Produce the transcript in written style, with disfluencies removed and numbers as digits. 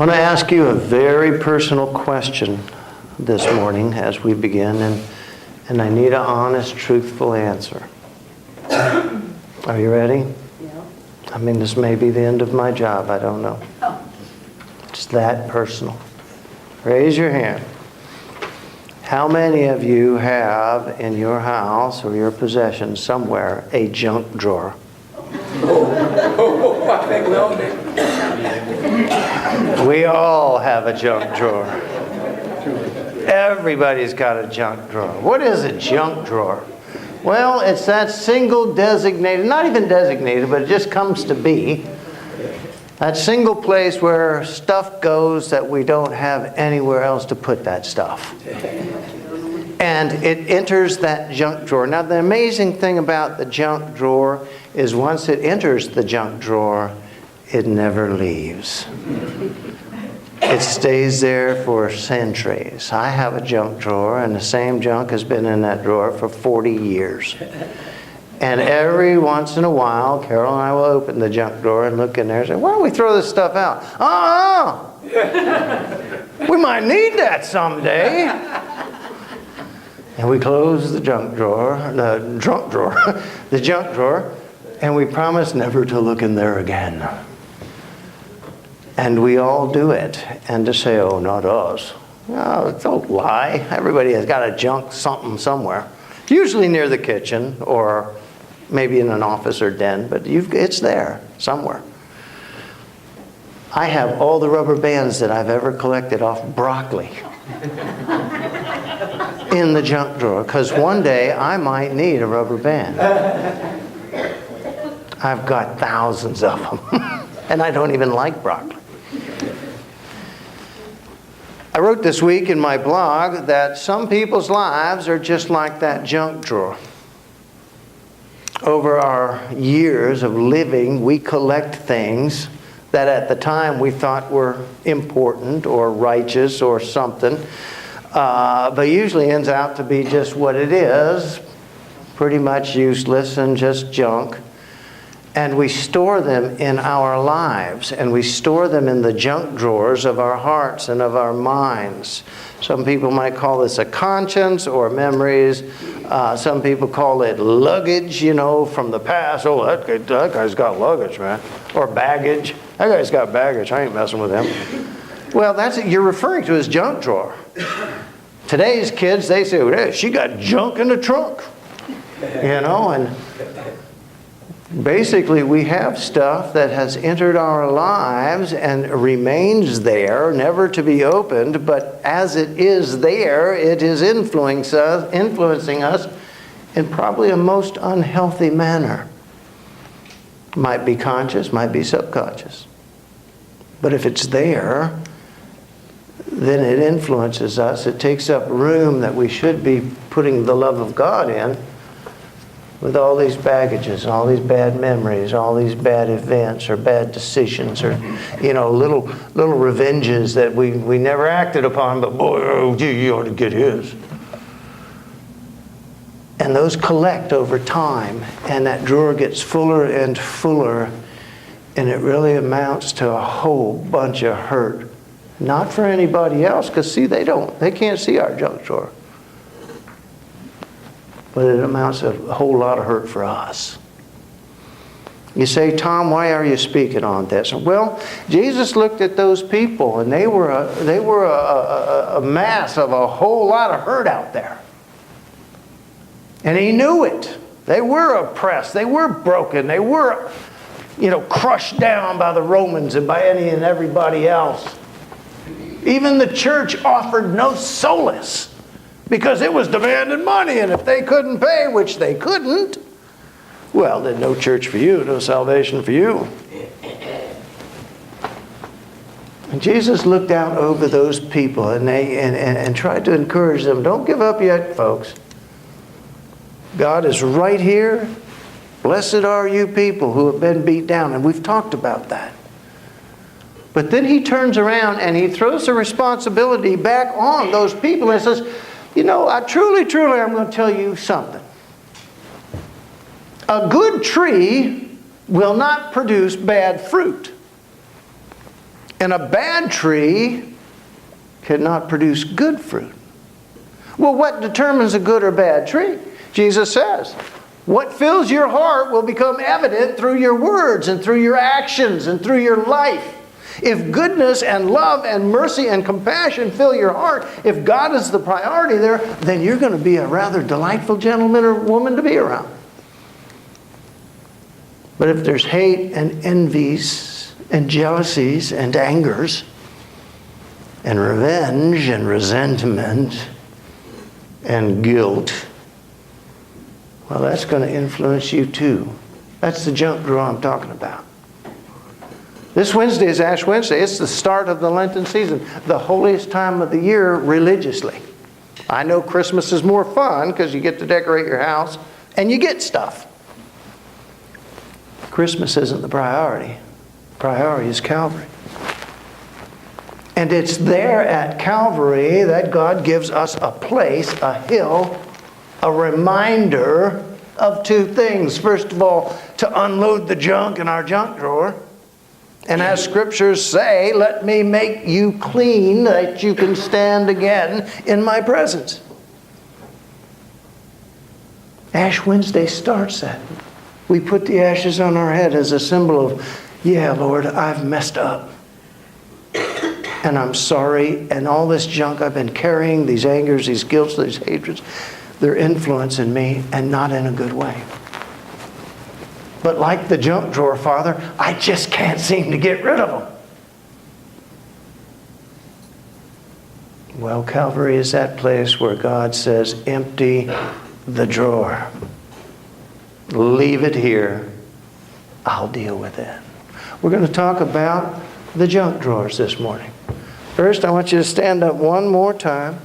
want to ask you a very personal question this morning as we begin, and I need an honest, truthful answer. Are you ready? Yeah. I mean, this may be the end of my job. I don't know. It's that personal. Raise your hand. How many of you have in your house or your possession somewhere a junk drawer? I think we all do. We all have a junk drawer. Everybody's got a junk drawer. What is a junk drawer? Well, it's that single designated, not even designated, but it just comes to be, that single place where stuff goes that we don't have anywhere else to put that stuff. And it enters that junk drawer. Now, the amazing thing about the junk drawer is once it enters the junk drawer, it never leaves. It stays there for centuries. I have a junk drawer, and the same junk has been in that drawer for 40 years. And every once in a while, Carol and I will open the junk drawer and look in there and say, why don't we throw this stuff out? We might need that someday. And we close the junk drawer, the junk drawer, and we promise never to look in there again. And we all do it. And to say, oh, not us. No, don't lie. Everybody has got a junk something somewhere. Usually near the kitchen or maybe in an office or den, but it's there somewhere. I have all the rubber bands that I've ever collected off broccoli in the junk drawer, because one day I might need a rubber band. I've got thousands of them, and I don't even like broccoli. I wrote this week in my blog that some people's lives are just like that junk drawer. Over our years of living, we collect things that at the time we thought were important or righteous or something, but usually ends out to be just what it is, pretty much useless and just junk. And we store them in our lives, and we store them in the junk drawers of our hearts and of our minds. Some people might call this a conscience or memories. Some people call it luggage, from the past. Oh, that guy's got luggage, man. Or baggage. That guy's got baggage. I ain't messing with him. Well, that's what you're referring to as junk drawer. Today's kids, they say, hey, she got junk in the trunk. And basically, we have stuff that has entered our lives and remains there, never to be opened, but as it is there, it is influencing us in probably a most unhealthy manner. Might be conscious, might be subconscious. But if it's there, then it influences us. It takes up room that we should be putting the love of God in, with all these baggages, all these bad memories, all these bad events or bad decisions or, little revenges that we never acted upon, but boy, oh, you ought to get his. And those collect over time, and that drawer gets fuller and fuller, and it really amounts to a whole bunch of hurt. Not for anybody else, because see, they can't see our junk drawer. But it amounts to a whole lot of hurt for us. You say, Tom, why are you speaking on this? Well, Jesus looked at those people, and they were a mass of a whole lot of hurt out there. And he knew it. They were oppressed. They were broken. They were, crushed down by the Romans and by any and everybody else. Even the church offered no solace, because it was demanding money, and if they couldn't pay, which they couldn't, well, then no church for you, no salvation for you. And Jesus looked out over those people and tried to encourage them. Don't give up yet, folks. God is right here. Blessed are you people who have been beat down. And we've talked about that. But then he turns around and he throws the responsibility back on those people and says, I truly, I'm going to tell you something. A good tree will not produce bad fruit. And a bad tree cannot produce good fruit. Well, what determines a good or bad tree? Jesus says, what fills your heart will become evident through your words and through your actions and through your life. If goodness and love and mercy and compassion fill your heart, if God is the priority there, then you're going to be a rather delightful gentleman or woman to be around. But if there's hate and envies and jealousies and angers and revenge and resentment and guilt, well, that's going to influence you too. That's the junk drawer I'm talking about. This Wednesday is Ash Wednesday. It's the start of the Lenten season, the holiest time of the year religiously. I know Christmas is more fun because you get to decorate your house and you get stuff. Christmas isn't the priority. Priority is Calvary. And it's there at Calvary that God gives us a place, a hill, a reminder of two things. First of all, to unload the junk in our junk drawer. And as scriptures say, let me make you clean that you can stand again in my presence. Ash Wednesday starts that. We put the ashes on our head as a symbol of, yeah, Lord, I've messed up. And I'm sorry. And all this junk I've been carrying, these angers, these guilts, these hatreds, they're influencing me and not in a good way. But like the junk drawer, Father, I just can't seem to get rid of them. Well, Calvary is that place where God says, empty the drawer. Leave it here. I'll deal with it. We're going to talk about the junk drawers this morning. First, I want you to stand up one more time.